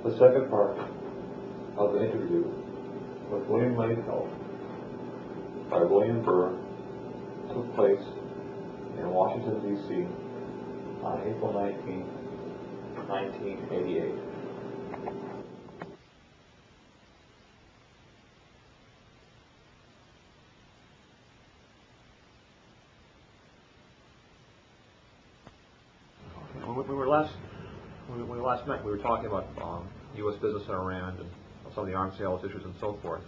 The second part of the interview with William Lehfeldt by William Burr took place in Washington, D.C. on April 19, 1988. When we last met, we were talking about U.S. business in Iran and some of the arms sales issues and so forth.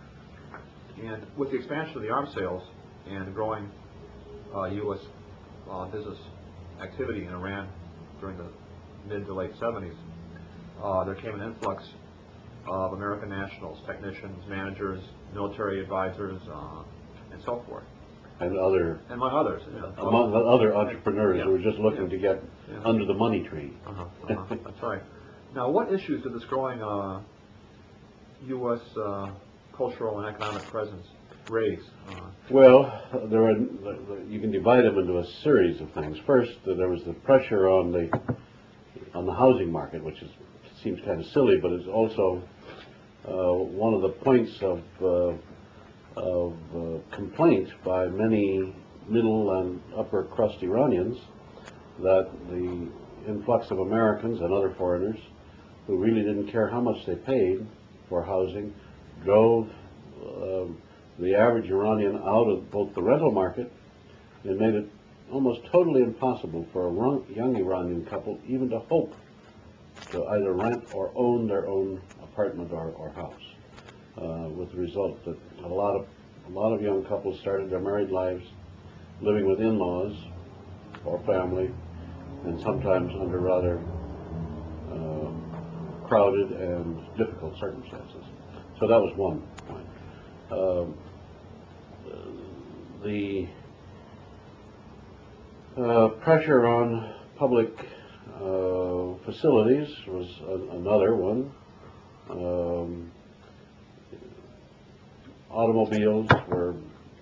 And with the expansion of the arms sales and growing U.S. Business activity in Iran during the mid to late 70s, there came an influx of American nationals, technicians, managers, military advisors, and so forth. And other, among others, among other entrepreneurs who were just looking to get under the money tree. That's right. Now, what issues did this growing U.S. Cultural and economic presence raise? Well, you can divide them into a series of things. First, there was the pressure on the housing market, which seems kind of silly, but it's also one of the points of complaint by many middle and upper crust Iranians that the influx of Americans and other foreigners who really didn't care how much they paid for housing drove the average Iranian out of both the rental market and made it almost totally impossible for a young Iranian couple even to hope to either rent or own their own apartment or house, with the result that a lot of young couples started their married lives living with in-laws or family, and sometimes under rather crowded and difficult circumstances. So that was one point. The pressure on public facilities was another one. Automobiles were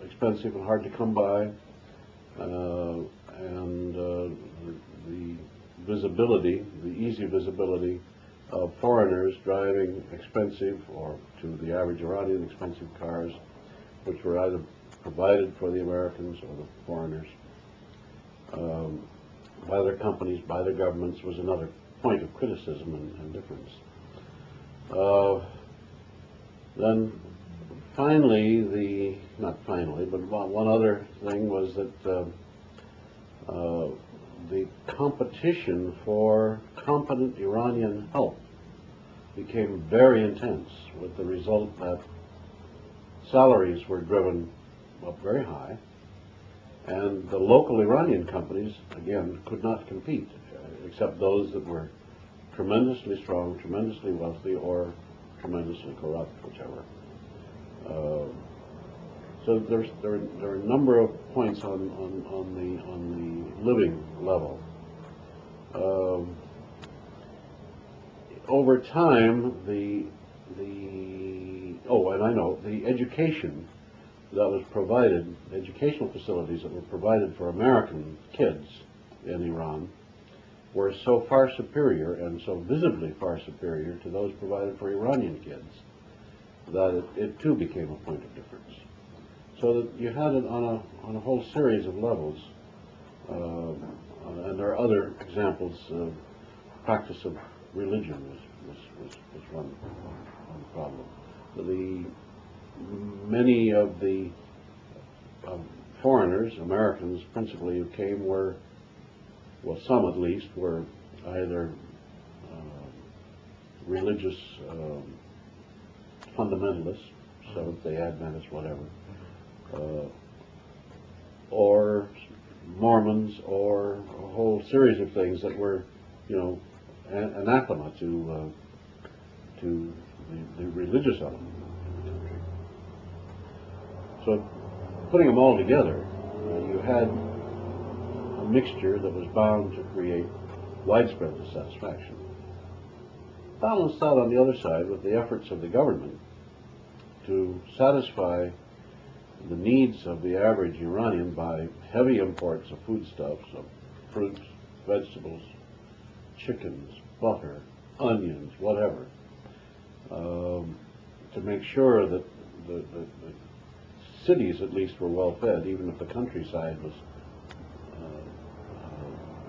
expensive and hard to come by, and the visibility, the easy visibility of foreigners driving expensive, or to the average Iranian, expensive cars, which were either provided for the Americans or the foreigners by their companies, by their governments, was another point of criticism and difference. Then finally, not finally, but one other thing was that the competition for competent Iranian help became very intense, with the result that salaries were driven up very high, and the local Iranian companies, again, could not compete, except those that were tremendously strong, tremendously wealthy, or tremendously corrupt, whichever. So there are a number of points on the living level. Over time, the education that was provided, educational facilities that were provided for American kids in Iran were so far superior and so visibly far superior to those provided for Iranian kids that it too became a point of difference. So that you had it on a whole series of levels, and there are other examples. Practice of religion was one problem. Many of the foreigners, Americans principally, who came were, well, some at least, were either religious fundamentalists, Seventh-day Adventists, whatever, or Mormons, or a whole series of things that were, anathema to the religious element of the country. So, putting them all together, you had a mixture that was bound to create widespread dissatisfaction. Balanced out on the other side with the efforts of the government to satisfy the needs of the average Iranian by heavy imports of foodstuffs, of fruits, vegetables, chickens, butter, onions, whatever, to make sure that the cities at least were well fed, even if the countryside was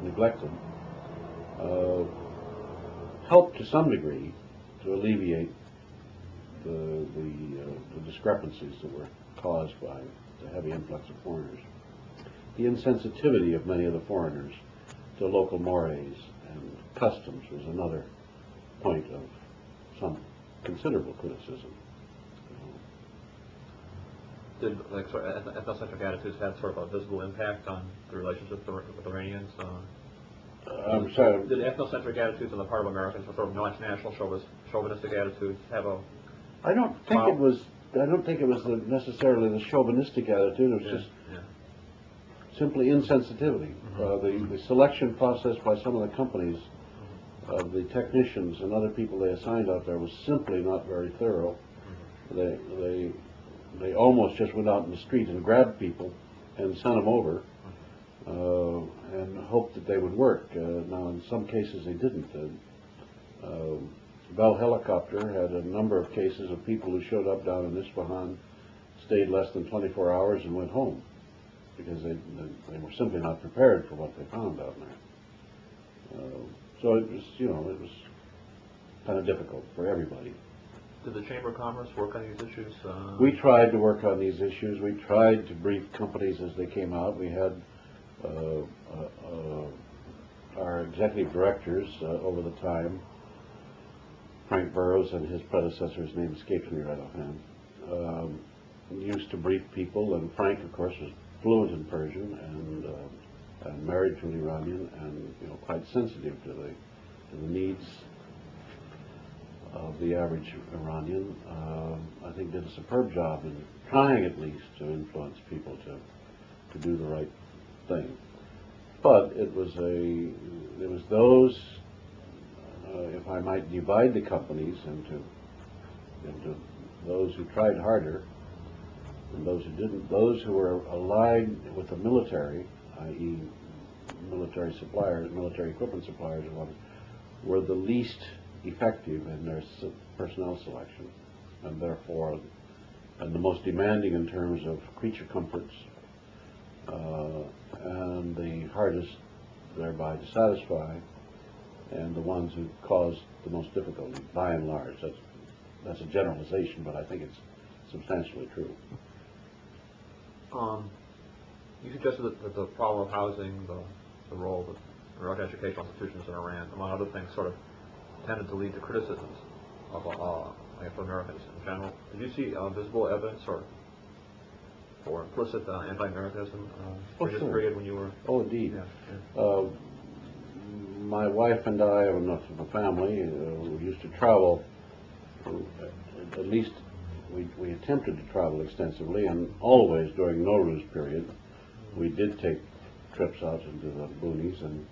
neglected, helped to some degree to alleviate the discrepancies that were caused by the heavy influx of foreigners. The insensitivity of many of the foreigners to local mores and customs was another point of some considerable criticism. Did ethnocentric attitudes have sort of a visible impact on the relationship with Iranians? I'm sorry. Did ethnocentric attitudes on the part of Americans, or sort of national chauvinistic attitudes, have a? I don't think it was necessarily the chauvinistic attitude. It was just simply insensitivity. The selection process by some of the companies, the technicians and other people they assigned out there, was simply not very thorough. They almost just went out in the street and grabbed people and sent them over and hoped that they would work. Now, in some cases, they didn't. Bell Helicopter had a number of cases of people who showed up down in Isfahan, stayed less than 24 hours, and went home because they were simply not prepared for what they found down there. So it was, it was kind of difficult for everybody. Did the Chamber of Commerce work on these issues? We tried to work on these issues. We tried to brief companies as they came out. We had our executive directors over the time, Frank Burroughs, and his predecessor's name escapes me right offhand, used to brief people, and Frank, of course, was fluent in Persian and married to an Iranian, and quite sensitive to the needs of the average Iranian. I think did a superb job in trying at least to influence people to do the right thing. But it was those, if I might divide the companies into those who tried harder and those who didn't. Those who were allied with the military, i.e. military suppliers, military equipment suppliers, were the least effective in their personnel selection, and therefore the most demanding in terms of creature comforts, and the hardest thereby to satisfy, and the ones who caused the most difficulty, by and large. That's a generalization, but I think it's substantially true. You suggested that the problem of housing, the role of the educational institutions in Iran, among other things, sort of tended to lead to criticisms of Americans in general. Did you see visible evidence or implicit anti-Americanism during this period when you were? Oh, indeed. Yeah. My wife and I, enough of a family, we used to travel. At least we attempted to travel extensively, and always during Nowruz period, we did take trips out into the boonies, and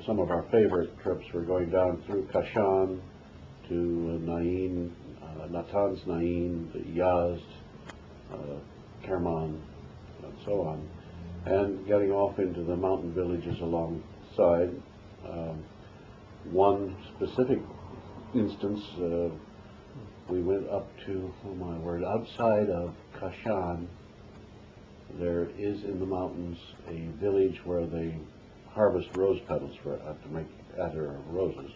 some of our favorite trips were going down through Kashan to Nain, Natanz Nain, Yazd, Kerman, and so on, and getting off into the mountain villages alongside. One specific instance, we went up to, oh my word, outside of Kashan, there is in the mountains a village where they harvest rose petals to make attar of roses.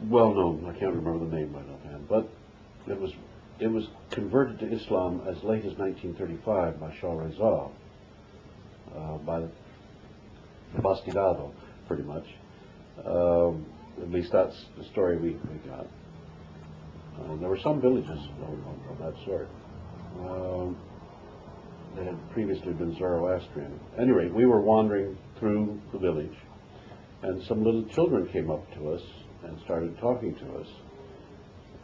Well known, I can't remember the name right offhand, but it was converted to Islam as late as 1935 by Shah Reza, by the Bastidado, pretty much. At least that's the story we got. There were some villages of that sort. They had previously been Zoroastrian. At any rate, we were wandering through the village, and some little children came up to us and started talking to us,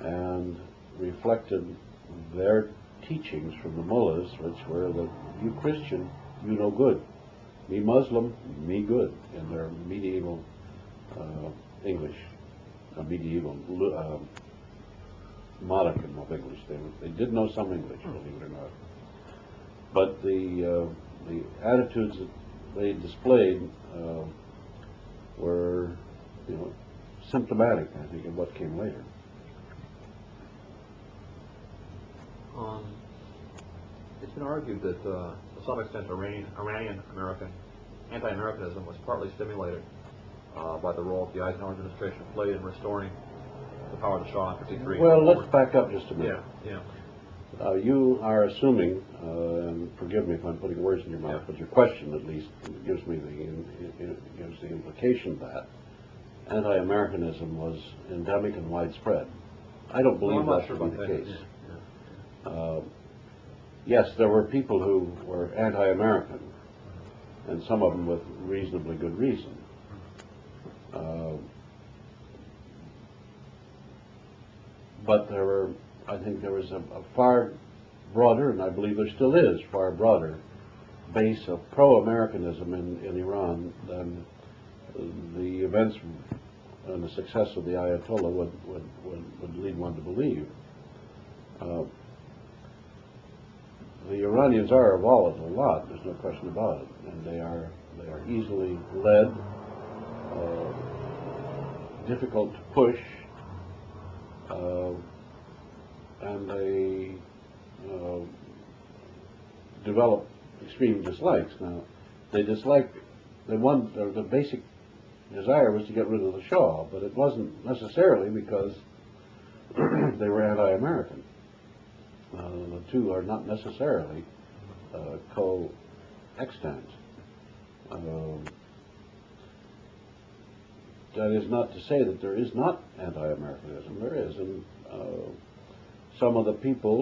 and reflected their teachings from the mullahs, which were that you Christian, you no good. Me Muslim, me good, in their medieval English, medieval modicum of English. They did know some English, believe it or not. But the attitudes that they displayed were, symptomatic, I think, of what came later. It's been argued that, to some extent, Iranian-American anti-Americanism was partly stimulated by the role the Eisenhower administration played in restoring the power of the Shah in '53. Well, let's back up just a minute. Yeah. You are assuming, and forgive me if I'm putting words in your mouth, but your question at least gives me gives the implication that anti-Americanism was endemic and widespread. I don't believe that to be the case. Yes, there were people who were anti-American, and some of them with reasonably good reason. But I think there was a far broader, and I believe there still is, far broader base of pro-Americanism in Iran than the events and the success of the Ayatollah would lead one to believe. The Iranians are a volatile lot, there's no question about it, and they are easily led, difficult to push, and they develop extreme dislikes. Now, the basic desire was to get rid of the Shah, but it wasn't necessarily because they were anti-American. The two are not necessarily co-extant. That is not to say that there is not anti-Americanism. There is, and some of the people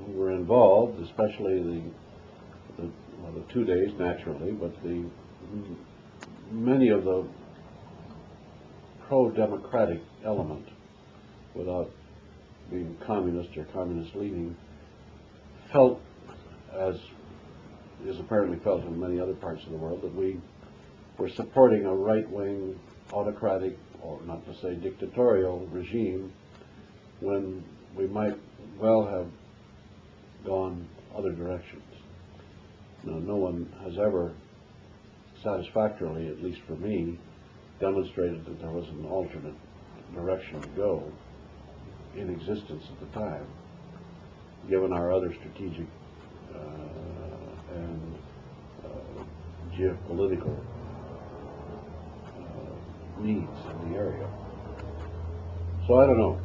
who were involved, especially the 2 days naturally, but many of the pro-democratic element, without being communist or communist leaning, felt, as is apparently felt in many other parts of the world, that we were supporting a right-wing, autocratic, or not to say dictatorial regime, when we might well have gone other directions. Now, no one has ever satisfactorily, at least for me, demonstrated that there was an alternate direction to go in existence at the time, given our other strategic and geopolitical needs in the area. So I don't know.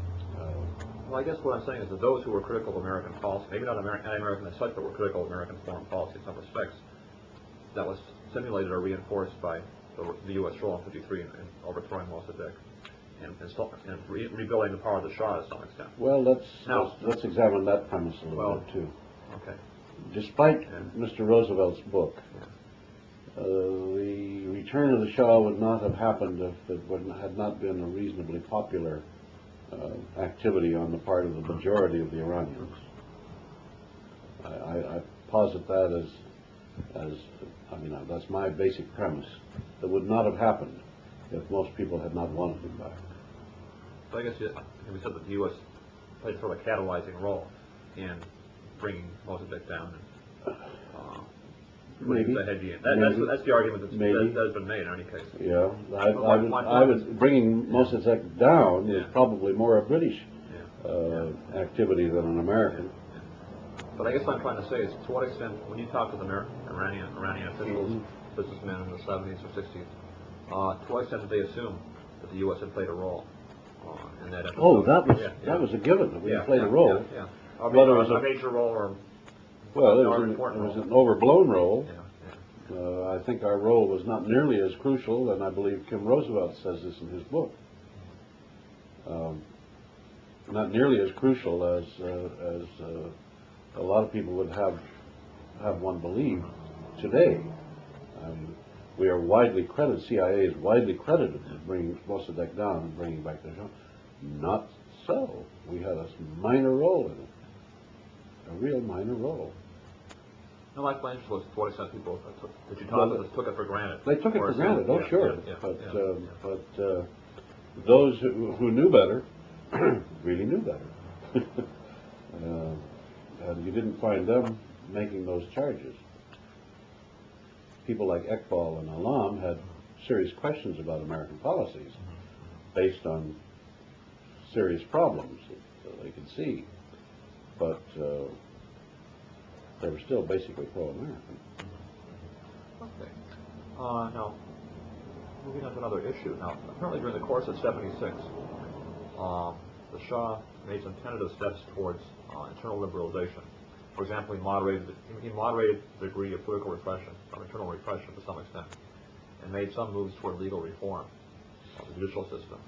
Well, I guess what I'm saying is that those who were critical of American policy, maybe not anti-American as such, but were critical of American foreign policy in some respects, that was stimulated or reinforced by the U.S. role in '53 in overthrowing Mossadegh and rebuilding the power of the Shah to some extent. Well, let's examine that premise a little bit too. Okay. Despite Mr. Roosevelt's book, the return of the Shah would not have happened if it had not been a reasonably popular activity on the part of the majority of the Iranians. I posit that that's my basic premise. That would not have happened if most people had not wanted him back. So I guess we said that the U.S. played sort of a catalyzing role in bringing Mossadegh down and maybe. That's the argument that has been made in any case. Yeah, I was bringing Mossadegh down is probably more a British activity than an American. But I guess what I'm trying to say is, to what extent, when you talk to the Iranian officials, businessmen in the 70s or 60s, to what extent did they assume that the U.S. had played a role in that episode? Oh, that was a given, that we played a role. Whether it was a major role or it was an overblown role. I think our role was not nearly as crucial, and I believe Kim Roosevelt says this in his book. Not nearly as crucial as a lot of people would have one believe today. We are widely credited, CIA is widely credited with bringing Mossadegh down and bringing back the Shah. Not so. We had a minor role in it. A real minor role. No, my plan was to what extent people that you talked to took it for granted. They took it for granted, sure. But those who knew better really knew better. And you didn't find them making those charges. People like Iqbal and Alam had serious questions about American policies, based on serious problems that they could see, but they were still basically pro-American. Okay. Now, moving on to another issue. Now, apparently during the course of '76, the Shah made some tentative steps towards internal liberalization. For example, he moderated the degree of political repression, from internal repression to some extent, and made some moves toward legal reform of the judicial system.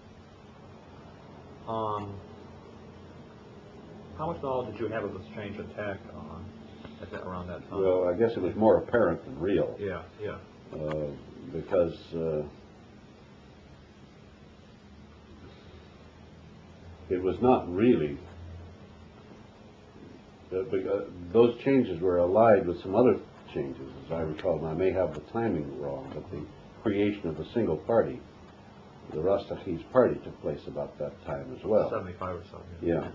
How much knowledge did you have of this change in tack around that time? Well, I guess it was more apparent than real. Yeah, yeah. Because it was not really. Those changes were allied with some other changes, as I recall, and I may have the timing wrong, but the creation of the single party, the Rastakhi's party, took place about that time as well. 75 or so. Yeah.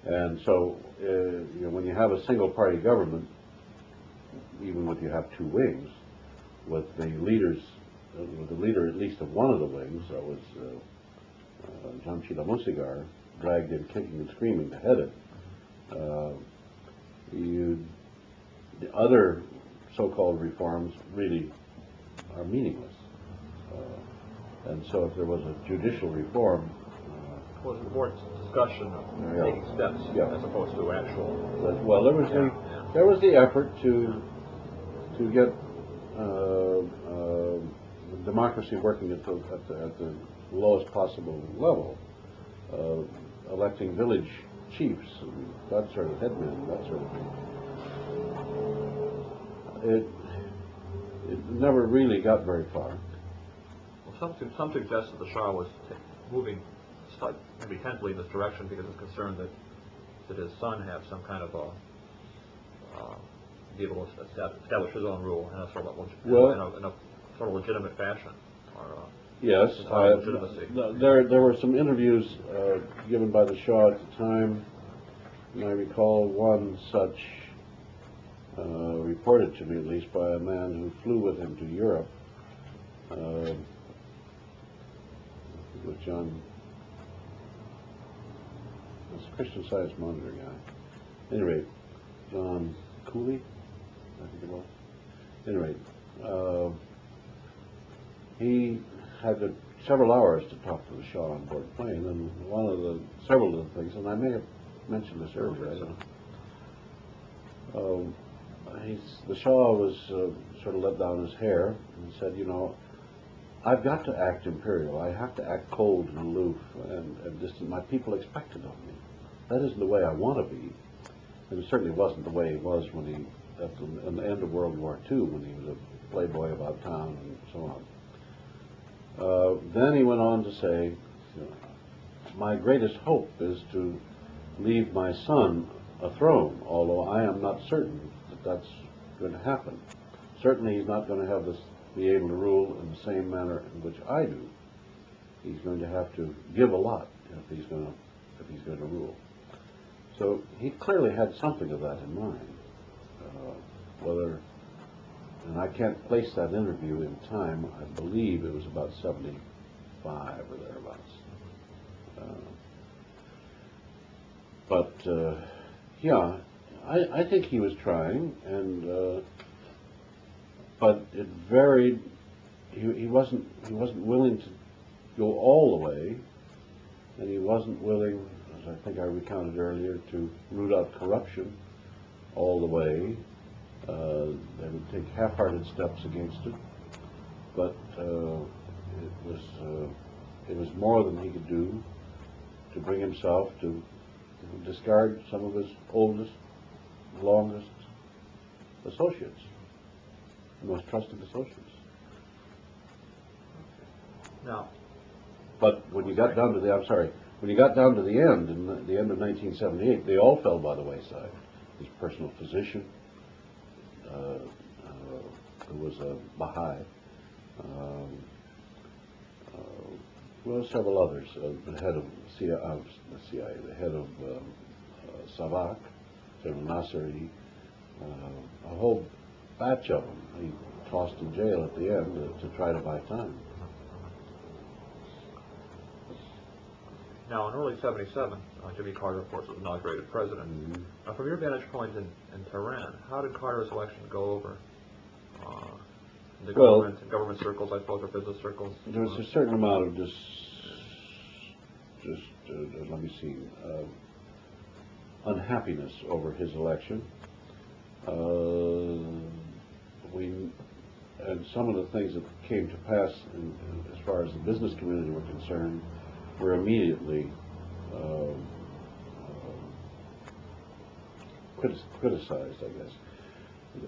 And so, when you have a single party government, even when you have two wings, with the leaders, with the leader at least of one of the wings, that was Jamshid Musigar, dragged in kicking and screaming to head it, the other so-called reforms really are meaningless. And so if there was a judicial reform... was it more discussion of taking steps as opposed to actual... Well, there was the effort to get democracy working at the lowest possible level, electing village chiefs and that sort of headmen, that sort of thing. It never really got very far. Well, some suggest that the Shah was moving maybe tentatively in this direction because he's concerned that his son have some kind of be able to establish his own rule in a sort of legitimate fashion. Yes, there were some interviews given by the Shah at the time, and I recall one such reported to me, at least, by a man who flew with him to Europe, with John, this Christian Science Monitor guy. At any rate, John Cooley, I think it was. At any rate, he had several hours to talk to the Shah on board the plane, and several of the things, and I may have mentioned this earlier, I don't know. The Shah was sort of let down his hair and said, I've got to act imperial. I have to act cold and aloof and distant. My people expect it of me. That isn't the way I want to be. And it certainly wasn't the way he was when at the end of World War II, when he was a playboy about town and so on. Then he went on to say, my greatest hope is to leave my son a throne, although I am not certain that that's going to happen. Certainly he's not going to be able to rule in the same manner in which I do. He's going to have to give a lot if he's going to rule. So he clearly had something of that in mind. And I can't place that interview in time. I believe it was about 75 or thereabouts. I think he was trying, but it varied. He wasn't willing to go all the way, and he wasn't willing, as I think I recounted earlier, to root out corruption all the way. They would take half-hearted steps against it, but it was more than he could do to bring himself to discard some of his oldest, longest associates, most trusted associates. Now, but when you got down to when you got down to the end, in the end of 1978, they all fell by the wayside. His personal physician, who was a Baha'i, several others, the head of the CIA, the head of Savak, General Nassery, a whole batch of them. He tossed in jail at the end to try to buy time. Now, in early '77, Jimmy Carter, of course, was inaugurated president. From your vantage point in Tehran, how did Carter's election go over? The government circles, I suppose, or business circles? There was a certain amount of unhappiness over his election. And some of the things that came to pass as far as the business community were concerned were immediately criticized, I guess.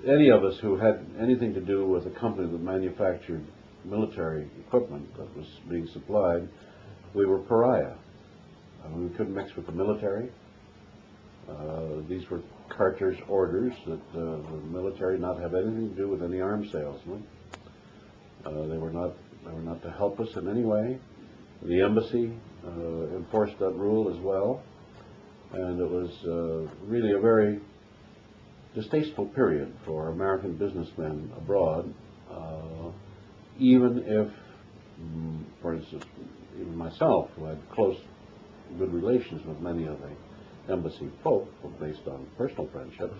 Any of us who had anything to do with a company that manufactured military equipment that was being supplied, we were pariah. We couldn't mix with the military. These were Carter's orders that the military not have anything to do with any arms salesman. They were not to help us in any way. The embassy enforced that rule as well, and it was really a very distasteful period for American businessmen abroad, even if, for instance, even myself, who had good relations with many of the embassy folk, based on personal friendships,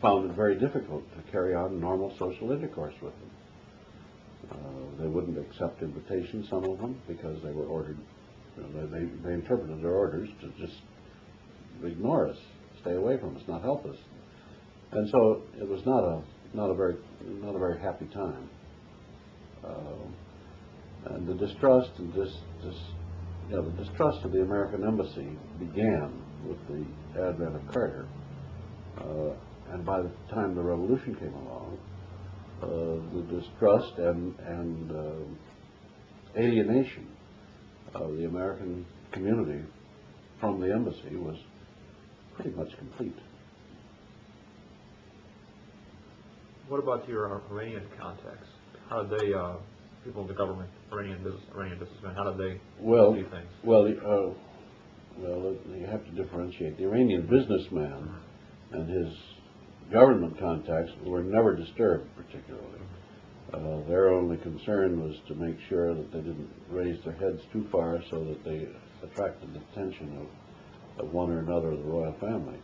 found it very difficult to carry on normal social intercourse with them. They wouldn't accept invitations, some of them, because they were ordered, they interpreted their orders to just ignore us, stay away from us, not help us. And so it was not a very happy time. And the distrust and the distrust of the American embassy began with the advent of Carter. And by the time the revolution came along, the distrust and alienation of the American community from the embassy was pretty much complete. What about your Iranian contacts? How did they, people in the government, Iranian businessmen, how did they see things? Well, you have to differentiate. The Iranian businessman and his government contacts were never disturbed particularly. Their only concern was to make sure that they didn't raise their heads too far so that they attracted the attention of one or another of the royal family.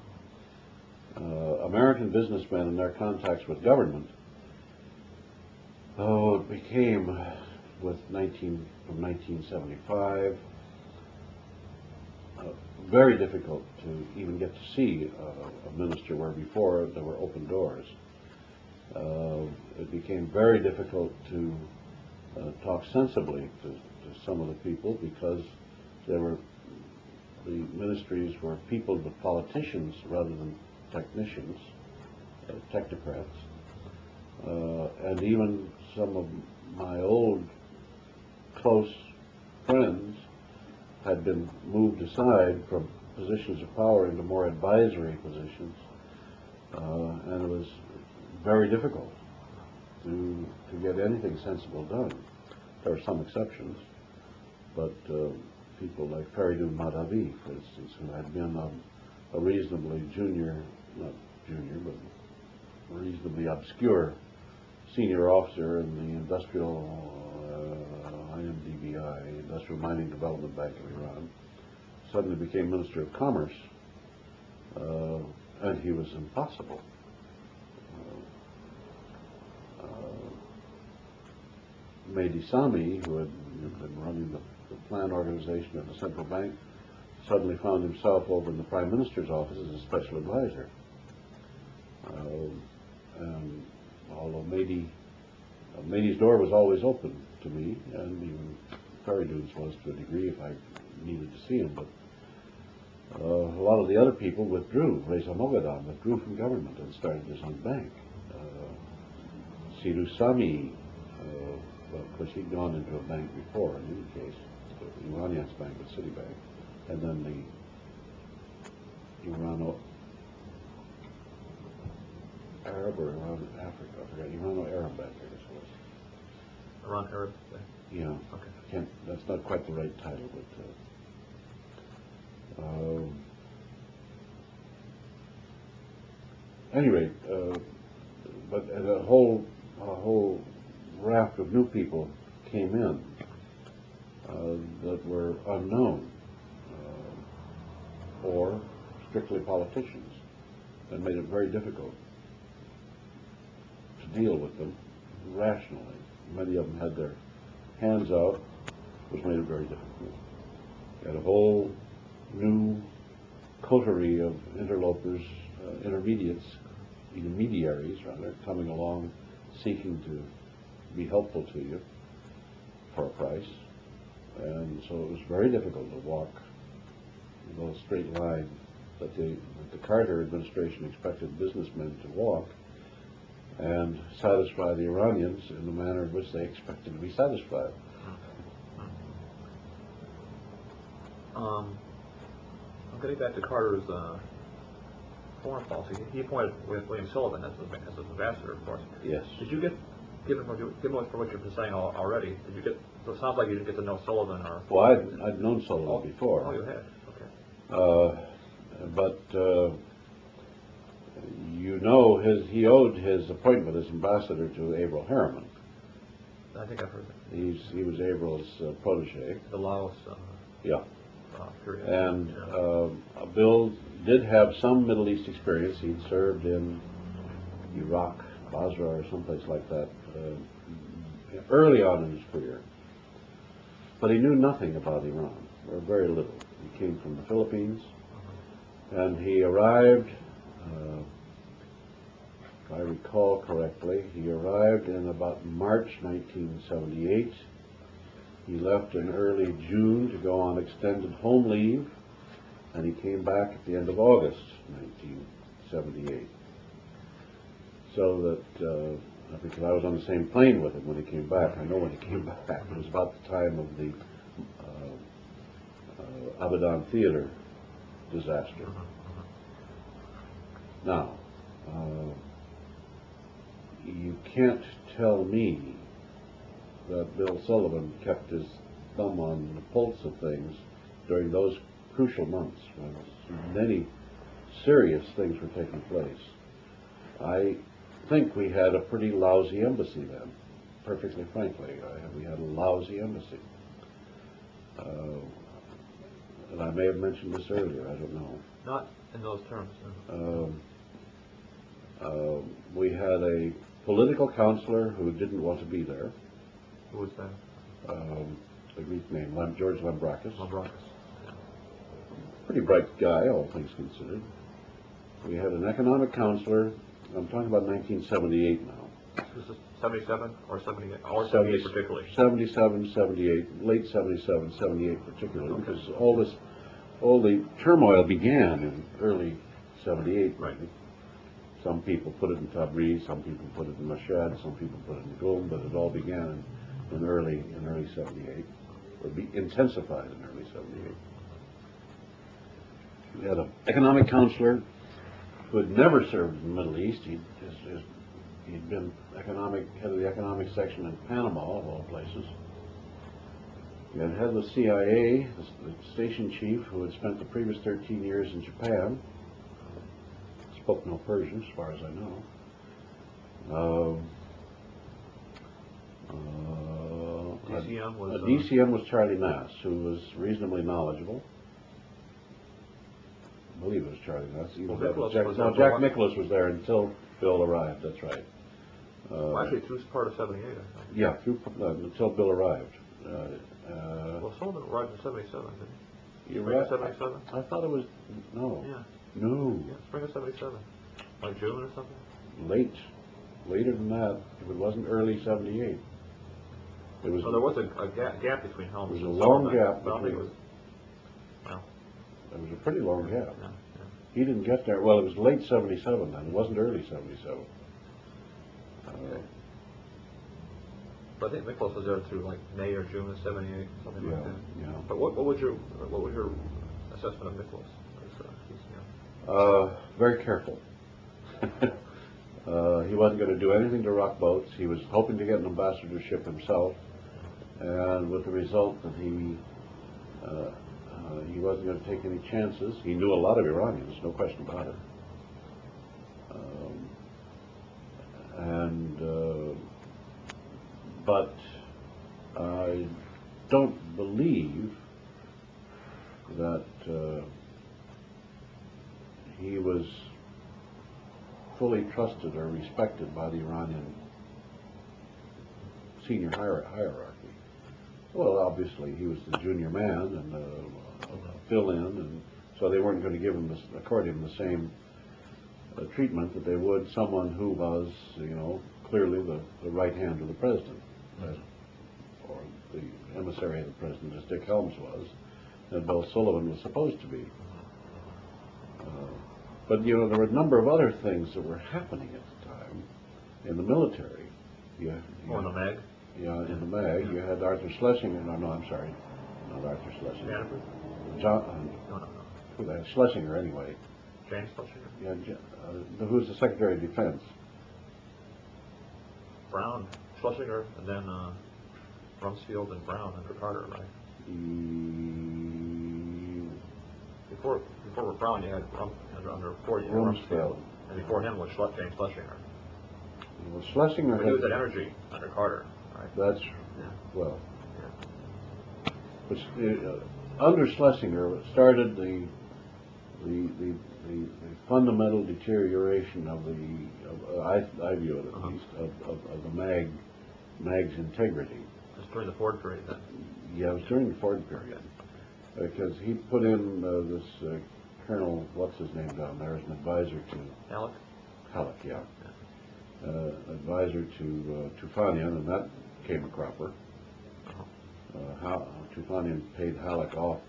American businessmen and their contacts with government, it became, from 1975, very difficult to even get to see a minister where before there were open doors. It became very difficult to talk sensibly to some of the people because the ministries were peopled with politicians rather than technicians, technocrats. And even some of my old close friends had been moved aside from positions of power into more advisory positions, and it was very difficult to get anything sensible done. There are some exceptions, but people like Faridun Mahdavi, for instance, who had been a reasonably reasonably obscure senior officer in the industrial IMDBI, Industrial Mining Development Bank of Iran, suddenly became Minister of Commerce, and he was impossible. Mehdi Sami, who had been running the plan organization at the central bank, suddenly found himself over in the Prime Minister's office as a special advisor. And although Mehdi's door was always open to me, and even Faridun's was to a degree if I needed to see him, but a lot of the other people withdrew. Reza Moghadam withdrew from government and started his own bank. Siru Sami, well, of course he'd gone into a bank before, in any case, the Iranian's bank with Citibank, and then the Irano-Arab or Iran-Africa, I forgot, Irano-Arab bank, I guess it was. Iran-Arab bank? Yeah. Okay. That's not quite the right title, but any rate, but a whole raft of new people came in that were unknown or strictly politicians, and made it very difficult to deal with them rationally. Many of them had their hands out, which made it very difficult. You had a whole new coterie of interlopers, intermediaries rather, coming along seeking to be helpful to you for a price. And so it was very difficult to walk the straight line that the Carter administration expected businessmen to walk and satisfy the Iranians in the manner in which they expected to be satisfied. I'm getting back to Carter's foreign policy. He appointed William Sullivan as the ambassador, of course. Yes. Did you get, given for what you've been saying already, did you get, so it sounds like you didn't get to know Sullivan or... Well, I'd known Sullivan before. Oh, you had? Okay. But you know, he owed his appointment as ambassador to Averell Harriman. I think I've heard that. He was Averell's protege. The Laos Yeah. period. And Bill did have some Middle East experience. He'd served in Iraq, Basra, or someplace like that early on in his career. But he knew nothing about Iran, or very little. He came from the Philippines, and he arrived, if I recall correctly, he arrived in about March 1978. He left in early June to go on extended home leave, and he came back at the end of August 1978. So that, because I was on the same plane with him when he came back, I know when he came back. It was about the time of the Abadan Theater disaster. Now, you can't tell me that Bill Sullivan kept his thumb on the pulse of things during those crucial months when many serious things were taking place. I think we had a pretty lousy embassy then, perfectly frankly. We had a lousy embassy. And I may have mentioned this earlier, I don't know. Not in those terms. We had a political counselor who didn't want to be there. Who was that? The Greek name, George Lambrakis. Lambrakis. Pretty bright guy, all things considered. We had an economic counselor. I'm talking about 1978 now. This is 77 or 78, or 78 particularly? 77, 78, late 77, 78 particularly, okay. Because all the turmoil began in early 78. Right. Some people put it in Tabriz, some people put it in Mashhad, some people put it in Qom, but it all began in early 78, or intensified in early 78. We had an economic counselor who had never served in the Middle East. He'd been head of the economic section in Panama, of all places. We had head of the CIA, the station chief, who had spent the previous 13 years in Japan. Spoke no Persian, as far as I know. DCM was Charlie Nass, who was reasonably knowledgeable. I believe it was Charlie Nass. Jack Nicholas was there until Bill arrived. That's right. Actually, through part of 78, I think. Yeah, until Bill arrived. Well, Sullivan arrived in 77, didn't he? Spring of 77? I thought it was, no. Yeah. No. Yeah, spring of 77. Like June or something? Later than that, if it wasn't early 78. It was. So there was a gap between Helms and Sullivan. There was a long gap between. Well, it was a pretty long gap. Yeah. He didn't get there. Well, it was late 77 then. It wasn't early 77. But I think Nicholas was there through like May or June of 78, something like that. Yeah. But what was your assessment of Nicholas? Very careful. He wasn't going to do anything to rock boats. He was hoping to get an ambassadorship himself, and with the result that he wasn't going to take any chances. He knew a lot of Iranians, no question about it. but I don't believe that he was fully trusted or respected by the Iranian senior hierarchy. Well, obviously he was the junior man and fill-in, and so they weren't going to give him accord him the same treatment that they would someone who was, clearly the right hand of the president, or the emissary of the president, as Dick Helms was, and Bill Sullivan was supposed to be. But there were a number of other things that were happening at the time in the military. In the MAG? Yeah, in the MAG. You had Arthur Schlesinger. No, I'm sorry. Not Arthur Schlesinger. John. Who that? Schlesinger, anyway. James Schlesinger? Yeah, who's the Secretary of Defense? Brown. Schlesinger, and then Rumsfeld and Brown under Carter, right? Before Brown, you had under Ford, Rumsfeld, and before him was James Schlesinger. Well, Schlesinger he was at Energy under Carter, right? That's well. Yeah. But under Schlesinger started the fundamental deterioration of I view it at least of the MAG's integrity. It was during the Ford period then. Yeah, it was during the Ford period. Because he put in this Colonel, what's his name down there, as an advisor to... Halleck, yeah. Advisor to Tufanian, and that came a cropper. Tufanian paid Halleck off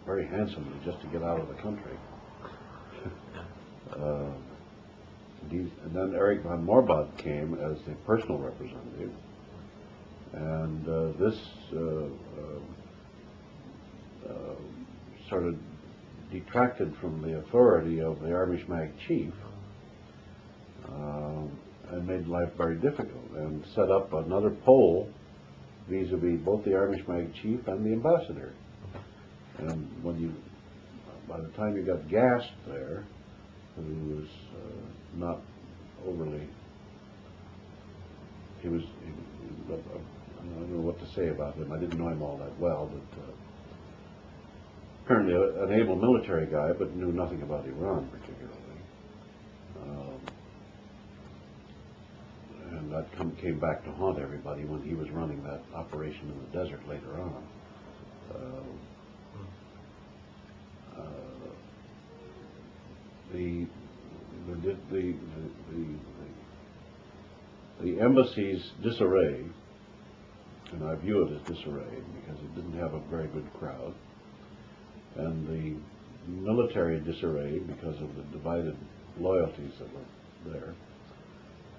very handsomely just to get out of the country. And then Erich von Morbad came as the personal representative, and this sort of detracted from the authority of the Army-Schmag chief and made life very difficult, and set up another pole vis-a-vis both the Army-Schmag chief and the ambassador. And by the time you got Gast there, who was not overly, I don't know what to say about him. I didn't know him all that well, but apparently an able military guy, but knew nothing about Iran particularly. And that came back to haunt everybody when he was running that operation in the desert later on. The embassy's disarray, and I view it as disarray because it didn't have a very good crowd, and the military disarray because of the divided loyalties that were there,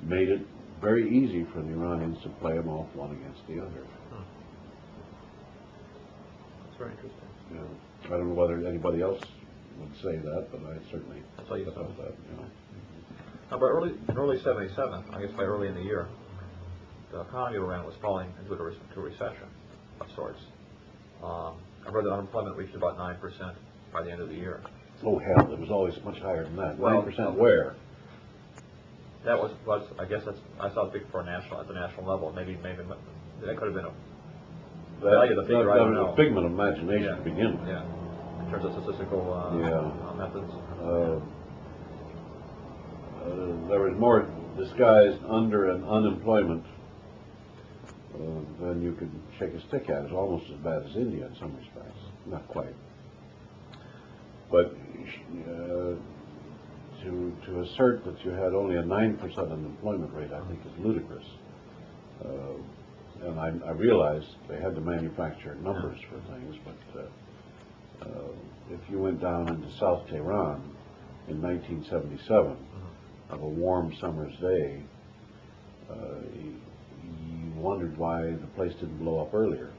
made it very easy for the Iranians to play them off one against the other. That's very interesting. Yeah. I don't know whether anybody else would say that, but I certainly thought that. Now, by early '77, I guess by early in the year, the economy of Iran was falling into a recession of sorts. I read that unemployment reached about 9% by the end of the year. Oh hell, it was always much higher than that. 9% where? That was I guess I saw it big for at the national level. Maybe that could have been a value of the figure. I don't know. A figment of imagination to begin with. Yeah, in terms of statistical methods. There was more disguised under and unemployment than you could shake a stick at. It's almost as bad as India in some respects. Not quite. But to assert that you had only a 9% unemployment rate, I think, is ludicrous. And I realized they had to manufacture numbers for things, but if you went down into South Tehran in 1977, of a warm summer's day, you wondered why the place didn't blow up earlier.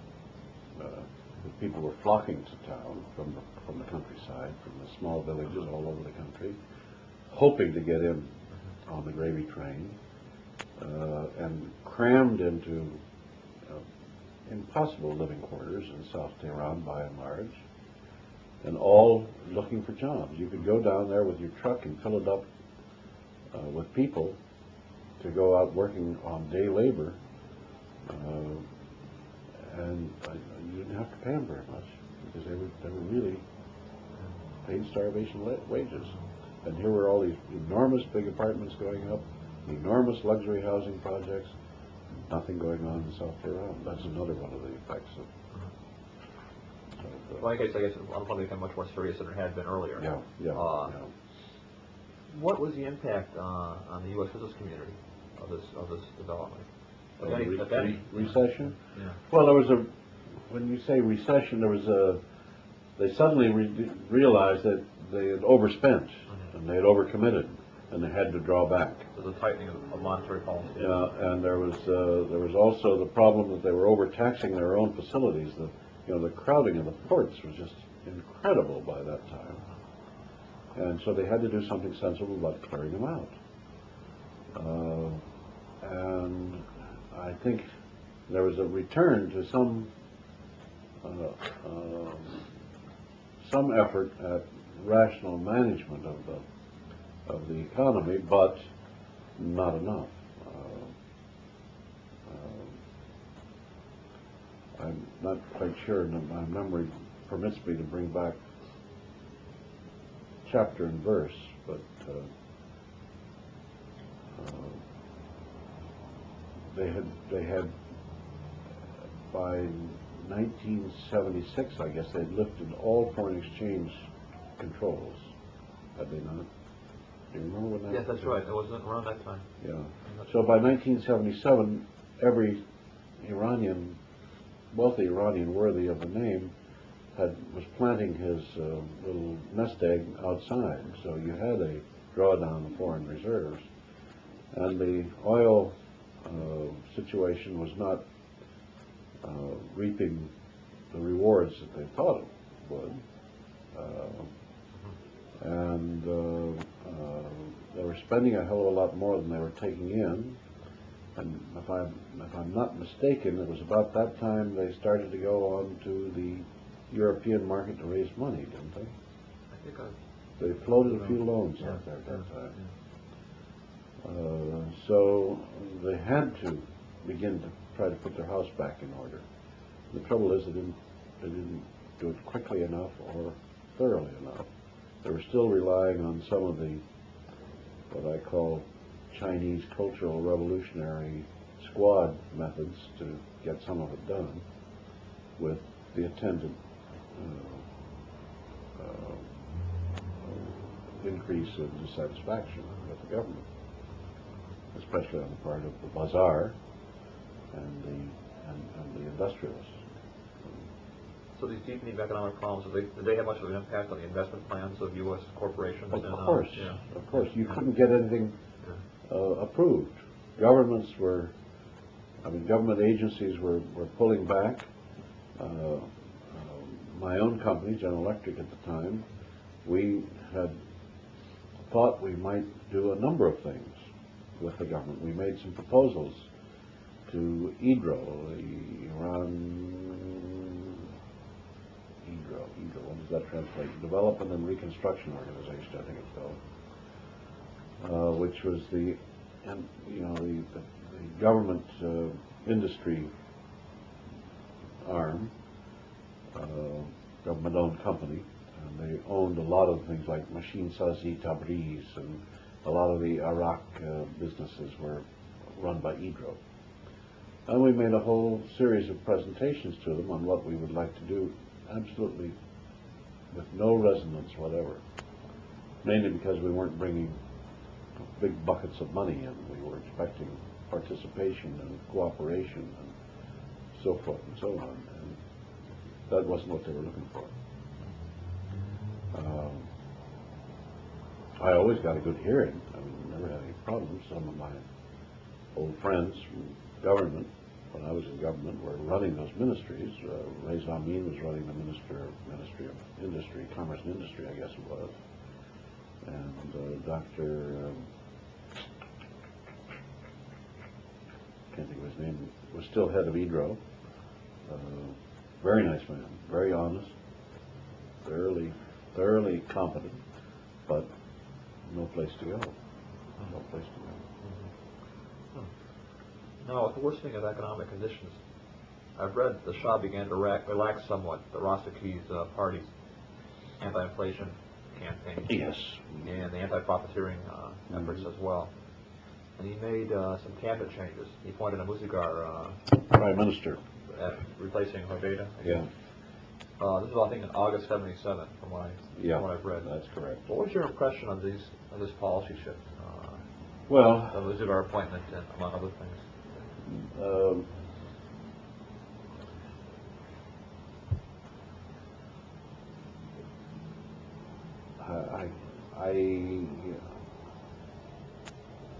People were flocking to town from the countryside, from the small villages all over the country, hoping to get in on the gravy train, and crammed into impossible living quarters in South Tehran by and large, and all looking for jobs. You could go down there with your truck and fill it up with people to go out working on day labor And you didn't have to pay them very much because they were really paid starvation wages. And here were all these enormous big apartments going up, enormous luxury housing projects, nothing going on in South Tehran. That's another one of the effects of well, I guess unemployment became much more serious than it had been earlier. Yeah. What was the impact on the U.S. business community of this development? If any? Recession? Yeah. Well, there was when you say recession, they suddenly realized that they had overspent and they had overcommitted and they had to draw back. So the tightening of monetary policy. Yeah, and there was also the problem that they were overtaxing their own facilities. The crowding of the ports was just incredible by that time. And so they had to do something sensible about clearing them out. And I think there was a return to some effort at rational management of the economy, but not enough. I'm not quite sure, and my memory permits me to bring back chapter and verse, but they had by 1976, I guess, they'd lifted all foreign exchange controls, had they not? Do you remember when that? Yes, that's right. It was around that time. Yeah. So by 1977, every wealthy Iranian worthy of the name was planting his little nest egg outside. So you had a drawdown of foreign reserves, and the oil situation was not reaping the rewards that they thought it would. And they were spending a hell of a lot more than they were taking in. And if I'm not mistaken, it was about that time they started to go on to the European market to raise money, didn't they? I think they floated a few loans out there at that time. So they had to begin to try to put their house back in order. The trouble is they didn't do it quickly enough or thoroughly enough. They were still relying on some of the what I call Chinese cultural revolutionary squad methods to get some of it done, with the attendant increase in dissatisfaction with the government, especially on the part of the bazaar and the industrialists. So these deepening economic problems, did they have much of an impact on the investment plans of U.S. corporations? Of course. You couldn't get anything approved. Government agencies were pulling back. My own company, General Electric at the time, we had thought we might do a number of things with the government. We made some proposals to IDRO, the what does that translate? Development and Reconstruction Organization, I think it's called, which was the government industry arm, government-owned company, and they owned a lot of things like Machine Sazi Tabriz, and a lot of the Iraq businesses were run by IDRO. And we made a whole series of presentations to them on what we would like to do, absolutely with no resonance whatever, mainly because we weren't bringing big buckets of money in. We were expecting participation and cooperation and so forth and so on, and that wasn't what they were looking for. I always got a good hearing. I mean, never had any problems. Some of my old friends from government, when I was in government, were running those ministries. Rayzameen was running the Ministry of Industry, Commerce and Industry, I guess it was. And Dr. Can't think of his name, was still head of IDRO. Very nice man, very honest, thoroughly competent, but no place to go. No place to go. Now, with the worsening of economic conditions, I've read the Shah began to relax somewhat the Rostoki's party's anti-inflation campaign. Yes. And the anti-profiteering efforts as well. And he made some cabinet changes. He appointed a Musigar Prime Minister. Replacing Hoveyda. Yeah. This is, I think, in August '77, from what I've read. That's correct. What was your impression of this policy shift? Well, the Musigar appointment, and among other things.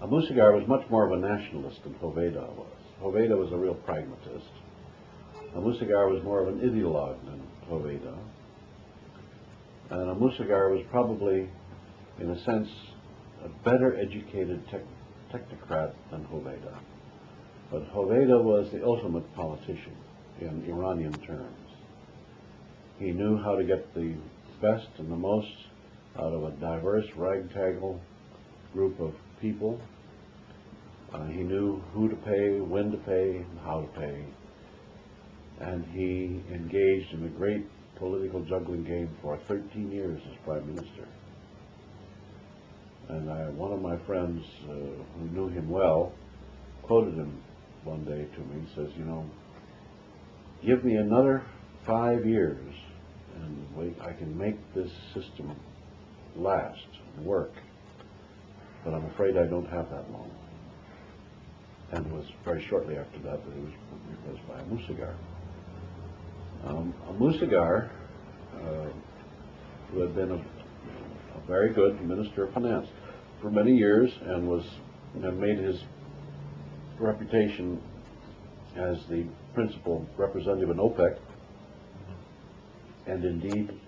Musigar was much more of a nationalist than Hoveyda was. Hoveyda was a real pragmatist. Musigar was more of an ideologue than Hoveyda. And Musigar was probably, in a sense, a better educated technocrat than Hoveyda. But Hoveyda was the ultimate politician in Iranian terms. He knew how to get the best and the most out of a diverse ragtaggle group of people. He knew who to pay, when to pay, and how to pay. And he engaged in a great political juggling game for 13 years as Prime Minister. And one of my friends who knew him well quoted him one day to me. He says, you know, give me another 5 years and I can make this system last and work. But I'm afraid I don't have that long. And it was very shortly after that he was replaced by a Musigar. A Musigar, who had been a very good Minister of Finance for many years and made his reputation as the principal representative in OPEC, and indeed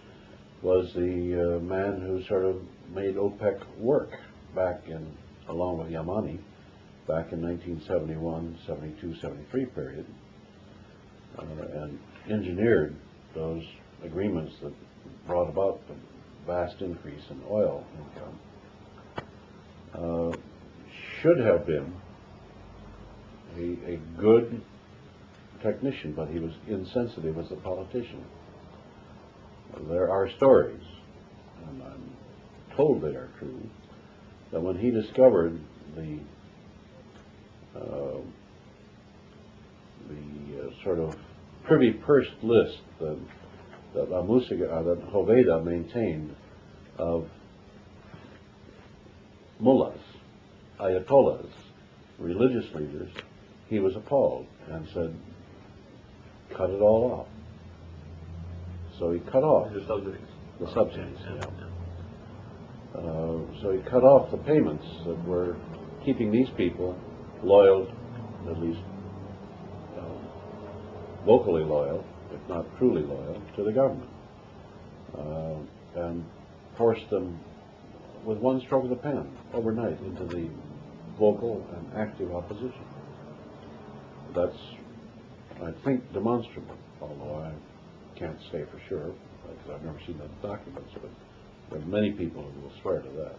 was the man who sort of made OPEC work along with Yamani, back in 1971, 72, 73 period, and engineered those agreements that brought about the vast increase in oil income. Should have been a good technician, but he was insensitive as a politician. There are stories, and I'm told they are true, that when he discovered the sort of privy purse list that Hoveyda maintained of mullahs, ayatollahs, religious leaders, he was appalled and said, cut it all off. So he cut off the subsidies. The subsidies, so he cut off the payments that were keeping these people loyal, at least vocally loyal, if not truly loyal, to the government, and forced them with one stroke of the pen overnight into the vocal and active opposition. That's, I think, demonstrable, although I can't say for sure because I've never seen the documents, but there are many people who will swear to that.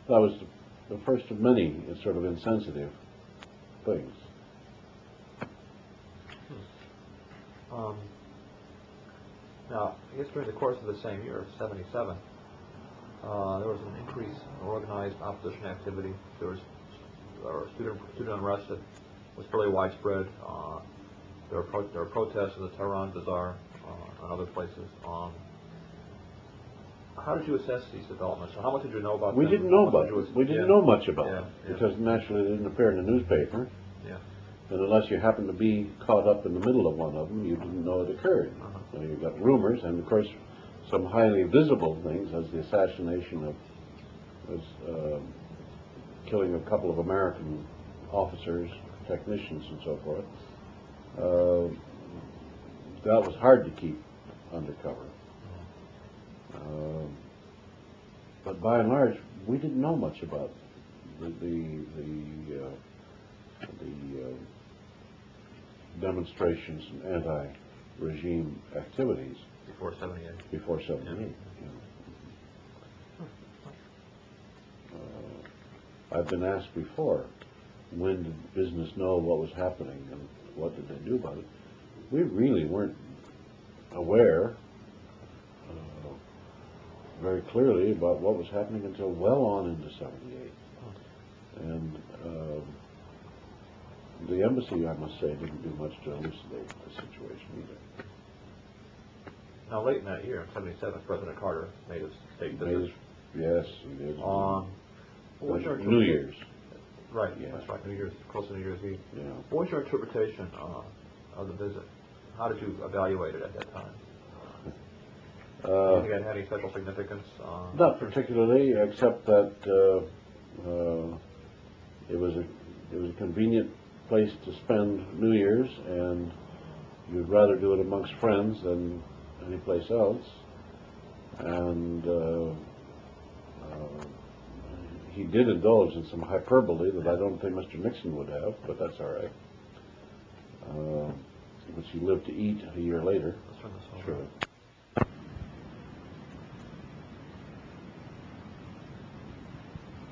That was the first of many sort of insensitive things. Now, I guess during the course of the same year, '77, there was an increase in organized opposition activity. There was student unrest that was fairly widespread. There were protests in the Tehran Bazaar and other places. How did you assess these developments? How much did you know about them? We didn't know much about them yeah. because naturally they didn't appear in the newspaper. Yeah. And unless you happened to be caught up in the middle of one of them, you didn't know it occurred. So you got rumors, and of course, some highly visible things, as the assassination of, killing a couple of American officers, technicians, and so forth. That was hard to keep undercover. But by and large, we didn't know much about the demonstrations and anti-regime activities Before '78. Before '78. I've been asked before when did business know what was happening and what did they do about it? We really weren't aware very clearly about what was happening until well on into '78. And the embassy, I must say, didn't do much to elucidate the situation either. Now, late in that year, in '77, President Carter made his state visit. Yes, he did. What was your New Year's. Right, Yeah. that's right, New Year's, close to New Year's Eve. Yeah. What was your interpretation of the visit? How did you evaluate it at that time? Do you think it had any special significance? Not particularly, except that it was a convenient place to spend New Year's, and you'd rather do it amongst friends than any place else. And he did indulge in some hyperbole that I don't think Mr. Nixon would have, but that's all right. Which he lived to eat a year later. Let's turn this over. Sure.